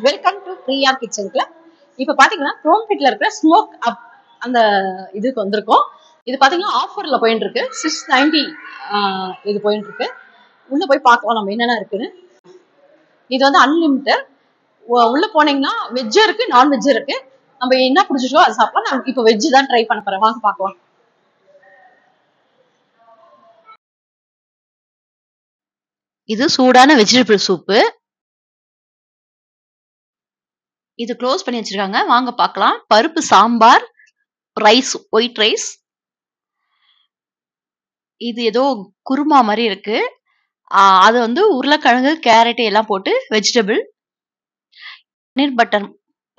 Welcome to ஃப்ரீயா kitchen club. இப்போ பாத்தீங்கன்னா குரோம்ஃபிட்ல இருக்கிற ஸ்மோக் அப் அந்த இதுக்கு வந்திருக்கோம். இது பாத்தீங்கன்னா ஆஃபர்ல போயிட்டு இருக்கு. 690 இது போயிட்டு இருக்கு. உள்ள போய் பார்க்கலாம் நம்ம என்னென்ன இருக்குன்னு. இது வந்து அன்லிமிட்டட். உள்ள போனீங்கன்னா வெஜ் இருக்கு, நான்வெஜ் இருக்கு. நம்ம என்ன பிடிச்சிட்டோ அதை சாப்பிடலாம். நான் இப்போ வெஜ் தான் ட்ரை பண்ண போறேன். வாங்க பார்க்கலாம். இது சூடான வெஜிடபிள் சூப்பு. இது க்ளோஸ் பண்ணி வச்சிருக்காங்க. வாங்க பார்க்கலாம். பருப்பு சாம்பார், ரைஸ், ஒயிட் ரைஸ். இது ஏதோ குருமா மாதிரி இருக்கு. அது வந்து உருளைக்கிழங்கு, கேரட் எல்லாம் போட்டு வெஜிடபிள்.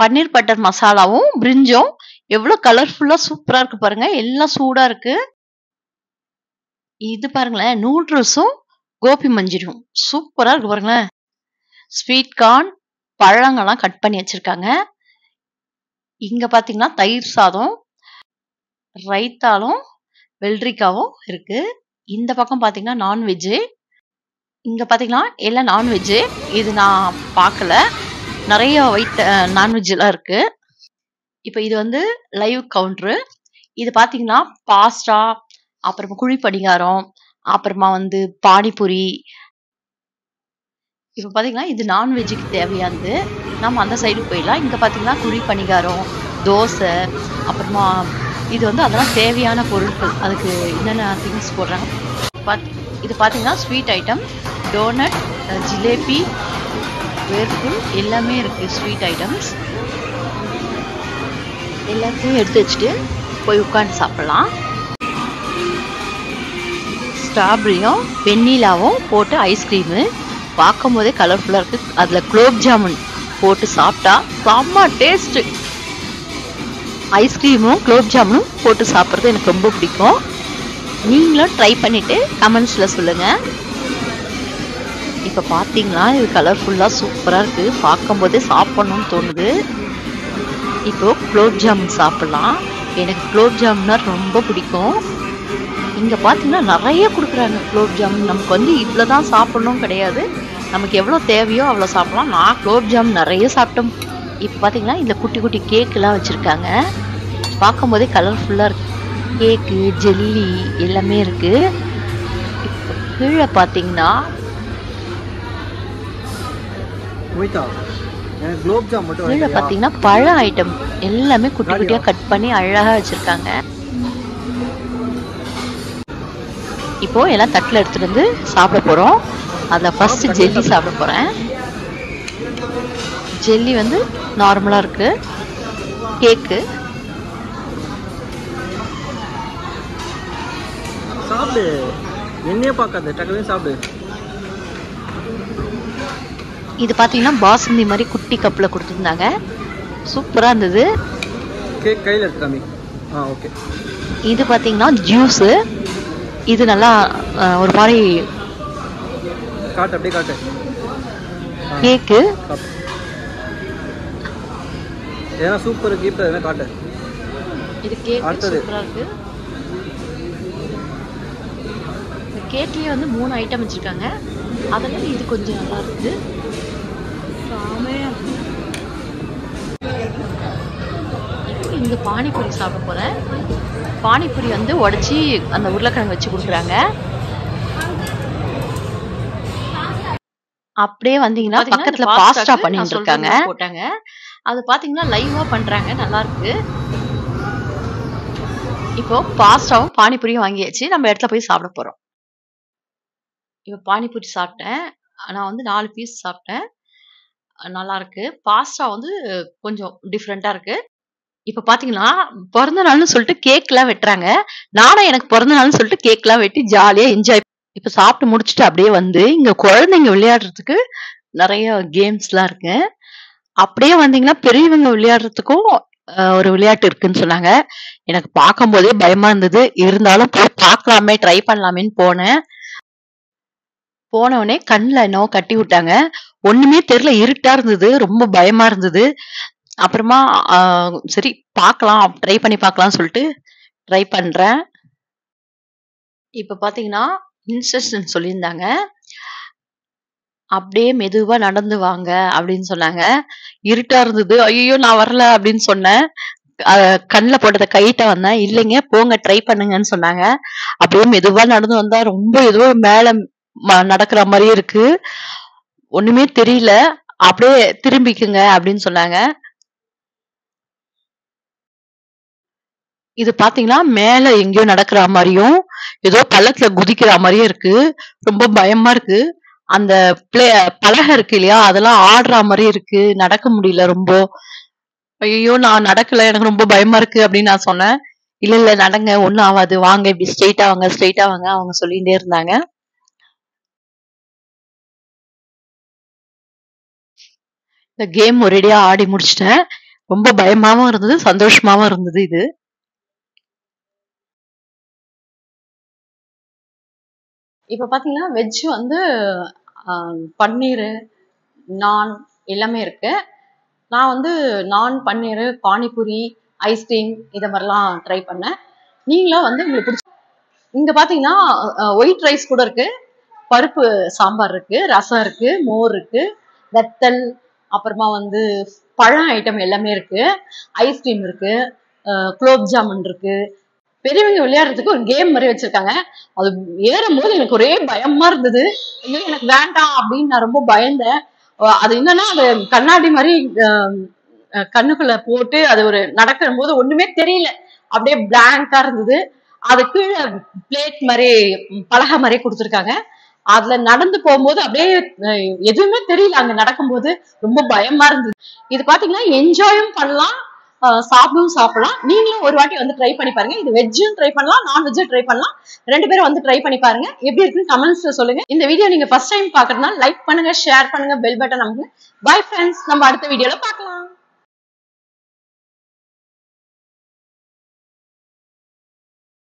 பன்னீர் பட்டர் மசாலாவும் பிரிஞ்சும் எவ்வளவு கலர்ஃபுல்லா சூப்பரா இருக்கு பாருங்க. எல்லாம் சூடா இருக்கு. இது பாருங்களேன், நூடுல்ஸும் கோபி மஞ்சூரியும் சூப்பரா இருக்கு பாருங்களேன். ஸ்வீட் கார்ன், பழங்கள்லாம் கட் பண்ணி வச்சிருக்காங்க. இங்க பாத்தீங்கன்னா தயிர் சாதம், ரைத்தாலும் வெள்ளரிக்காவும் இருக்கு. இந்த பக்கம் பாத்தீங்கன்னா நான்வெஜ். இங்க பாத்தீங்கன்னா எல்லாம் நான்வெஜ். இது நான் பார்க்கல. நிறைய நான்வெஜ் எல்லாம் இருக்கு. இப்ப இது வந்து லைவ் கவுண்டரு. இது பாத்தீங்கன்னா பாஸ்டா, அப்புறமா குழி பணியாரம், அப்புறமா வந்து பானிபூரி. இப்ப பாத்தீங்கன்னா இது நான்வெஜ்ஜுக்கு தேவையானது. நம்ம அந்த சைடு போயிடலாம். இங்க பாத்தீங்கன்னா குழி பணியாரம், தோசை, அப்புறமா இது வந்து அதெல்லாம் தேவையான பொருட்கள். அதுக்கு என்னென்ன திங்ஸ் போடுறாங்க. இது பாத்தீங்கன்னா sweet item, donut, jalebi, Whirlpool எல்லாமே இருக்கு. ஸ்வீட் ஐட்டம்ஸ் எல்லாத்தையும் எடுத்து வச்சுட்டு போய் உட்காந்து சாப்பிடலாம். ஸ்ட்ராபெரியும் வெண்ணிலாவும் போட்டு ஐஸ்கிரீமு பார்க்கும் போதே கலர்ஃபுல்லா இருக்கு. அதுல குலோப் ஜாமுன் போட்டு சாப்பிட்டா செம்ம டேஸ்ட். ஐஸ்கிரீமும் குலோப் ஜாமுனும் போட்டு சாப்பிட்றது எனக்கு ரொம்ப பிடிக்கும். நீங்களும் ட்ரை பண்ணிட்டு கமெண்ட்ஸ்ல சொல்லுங்க. இப்ப பாத்தீங்களா, இது கலர்ஃபுல்லா சூப்பரா இருக்கு. பார்க்கும் போதே சாப்பிடணும்னு தோணுது. இப்போ குலோப் ஜாமுன் சாப்பிடலாம். எனக்கு குலோப் ஜாமுன்னா ரொம்ப பிடிக்கும். இங்க பாத்தீங்கன்னா நிறைய கொடுக்குறாங்க குலோப் ஜாமுன். நமக்கு வந்து இவ்வளவுதான் சாப்பிடணும் கிடையாது. நமக்கு எவ்வளவு தேவையோ அவ்வளவு சாப்பிடலாம். நான் குலோப் ஜாமுன் நிறைய சாப்பிட்டேன். இப்ப பாத்தீங்கன்னா இந்த குட்டி குட்டி கேக் எல்லாம் வச்சிருக்காங்க. பார்க்கும் போதே கலர்ஃபுல்லா இருக்கு. கேக்கு, ஜெல்லி எல்லாமே இருக்கு. கீழே பாத்தீங்கன்னா கீழே பாத்தீங்கன்னா பழ ஐட்டம் எல்லாமே குட்டி குட்டியா கட் பண்ணி அழகா வச்சிருக்காங்க. இப்போ எல்லாம் தட்டுல எடுத்துட்டு வந்து சாப்பிட போறோம். அதுல ஃபர்ஸ்ட் ஜெல்லி சாப்பிட போறேன். ஜெல்லி வந்து நார்மலா இருக்கு. கேக்கு சாப்பிடு, என்னையே பார்க்காத, டக்குனு சாப்பிடு. இது பாத்தீங்கன்னா பாசுந்தி மாதிரி குட்டி கப்ல கொடுத்துருந்தாங்க. சூப்பரா இருந்தது. கேக் கையில எடுத்துக்காமி. ஓகே. இது பாத்தீங்கன்னா ஜூஸ். இது நல்லா ஒரு மாதிரி காட்டு, அப்படியே காட்டு. கேக்கு ஏன்னா சூப்பர் கீப் எதனா காட்டு. இது கேக் சூப்பரா இருக்கு. இந்த கேக்லயே வந்து 3 ஐட்டம் வச்சிருக்காங்க. அதனால இது கொஞ்சம் நல்லா இருக்கு. இங்க பானிபூரி சாப்பிட போறேன். பானிபூரி வந்து உடைச்சி அந்த உருளைக்கிழங்கு வச்சு கொடுக்குறாங்க. அப்படியே வந்தீங்கன்னா பக்கத்துல பாஸ்டா பண்ணிட்டு இருக்காங்க போட்டாங்க. அது பாத்தீங்கன்னா லைவா பண்றாங்க. நல்லா இருக்கு. இப்போ பாஸ்டாவும் பானிபூரியும் வாங்கியாச்சு. நம்ம இடத்துல போய் சாப்பிட போறோம். இப்போ பானிபூரி சாப்பிட்டேன். நான் வந்து 4 பீஸ் சாப்பிட்டேன். நல்லா இருக்கு. பாஸ்டா வந்து கொஞ்சம் டிஃப்ரெண்டா இருக்கு. இப்ப பாத்தீங்கன்னா பிறந்த நாள்னு சொல்லிட்டு கேக் எல்லாம் வெட்டுறாங்க. நானும் எனக்கு பிறந்த நாள்னு சொல்லிட்டு கேக் எல்லாம் வெட்டி ஜாலியா என்ஜாய். இப்ப சாப்பிட்டு முடிச்சுட்டு அப்படியே வந்து இங்க குழந்தைங்க விளையாடுறதுக்கு நிறைய கேம்ஸ் எல்லாம் இருக்கு. அப்படியே வந்தீங்கன்னா பெரியவங்க விளையாடுறதுக்கும் ஒரு விளையாட்டு இருக்குன்னு சொன்னாங்க. எனக்கு பார்க்கும் போதே பயமா இருந்தது. இருந்தாலும் போய் பார்க்கலாமே, ட்ரை பண்ணலாமேன்னு போனேன். போனவனே கண்ணுல என்னவோ கட்டி விட்டாங்க. ஒண்ணுமே தெரியல, இருட்டா இருந்தது, ரொம்ப பயமா இருந்தது. அப்புறமா சரி பார்க்கலாம், ட்ரை பண்ணி பார்க்கலாம்னு சொல்லிட்டு ட்ரை பண்றேன். இப்ப பாத்தீங்கன்னா இன்ஸ்ட்ரக்ஷன் சொல்லியிருந்தாங்க. அப்படியே மெதுவா நடந்து வாங்க அப்படின்னு சொன்னாங்க. இருட்டா இருந்தது. ஐயையோ! நான் வரல அப்படின்னு சொன்னேன். கண்ல போட்டத கைட்ட வந்தேன். இல்லைங்க போங்க ட்ரை பண்ணுங்கன்னு சொன்னாங்க. அப்படியே மெதுவா நடந்து வந்தா ரொம்ப ஏதோ மேல நடக்கிற மாரியே இருக்கு. ஒண்ணுமே தெரியல. அப்படியே திரும்பிக்குங்க அப்படின்னு சொன்னாங்க. இது பார்த்தீங்கன்னா, மேல எங்கேயோ நடக்கிற மாரியும், ஏதோ பள்ளத்துல குதிக்கிற மாரியும் இருக்கு. ரொம்ப பயமா இருக்கு. அந்த பிளே பலகை இருக்கு இல்லையா? அதெல்லாம் ஆடுற மாரி இருக்கு. நடக்க முடியல ரொம்ப. ஐயய்யோ! நான் நடக்கல. எனக்கு ரொம்ப பயமா இருக்கு அப்படின்னு நான் சொன்னேன். இல்ல, இல்ல நடங்க. ஒண்ணும் ஆவாது. வாங்க இப்படி ஸ்ட்ரெய்ட்டா வாங்க, ஸ்ட்ரெய்ட்டா வாங்க. அவங்க சொல்லிட்டே இருந்தாங்க. இந்த கேம் ஒரேடியா ஆடி முடிச்சுட்டேன். ரொம்ப பயமாவும் இருந்தது, சந்தோஷமாவும் இருந்தது இது. இப்ப பாத்தீங்கன்னா வெஜ் வந்து பன்னீர், நான் எல்லாமே இருக்கு. நான் வந்து நான் பன்னீர், பானிபூரி, ஐஸ்கிரீம் இத மாதிரிலாம் ட்ரை பண்ணேன். நீங்களும் வந்து உங்களுக்கு பிடிச்ச இங்க பாத்தீங்கன்னா ஒயிட் ரைஸ் கூட இருக்கு, பருப்பு சாம்பார் இருக்கு, ரசம் இருக்கு, மோர் இருக்கு, வத்தல், அப்புறமா வந்து பழம் ஐட்டம் எல்லாமே இருக்கு, ஐஸ்கிரீம் இருக்கு, குலோப் ஜாமுன் இருக்கு. பெரியவங்க விளையாடுறதுக்கு ஒரு கேம் மாதிரி வச்சிருக்காங்க. அது ஏறும்போது எனக்கு ஒரே பயமா இருந்தது. ஐயோ எனக்கு வேண்டாம் அப்படின்னு நான் ரொம்ப பயந்தேன். அது என்னன்னா அது கண்ணாடி மாதிரி கண்ணுக்குள்ள போட்டு அது ஒரு நடக்கிற போது ஒண்ணுமே தெரியல, அப்படியே பிளாங்கா இருந்தது. அது கீழே பிளேட் மாதிரி பலகை மாதிரி கொடுத்துருக்காங்க. அதுல நடந்து போகும்போது அப்படியே எதுவுமே தெரியல. அங்க நடக்கும்போது ரொம்ப பயமா இருந்தது. இது பாத்தீங்கன்னா என்ஜாயும் பண்ணலாம், சாப்பிடவும் சாப்பிடலாம். நீங்களும் ஒரு வாட்டி வந்து ட்ரை பண்ணி பாருங்க. இது வெஜ்ஜும் ட்ரை பண்ணலாம், நான்வெஜ்ஜும் ட்ரை பண்ணலாம். 2 பேரும் வந்து ட்ரை பண்ணி பாருங்க. எப்படி இருக்குன்னு கமெண்ட்ஸ்ல சொல்லுங்க. இந்த வீடியோ நீங்க ஃபர்ஸ்ட் டைம் பாக்குறதுனால லைக் பண்ணுங்க, ஷேர் பண்ணுங்க, பெல் பட்டன் அமுக்குங்க. பை ஃப்ரெண்ட்ஸ், நம்ம அடுத்த வீடியோல பார்க்கலாம்.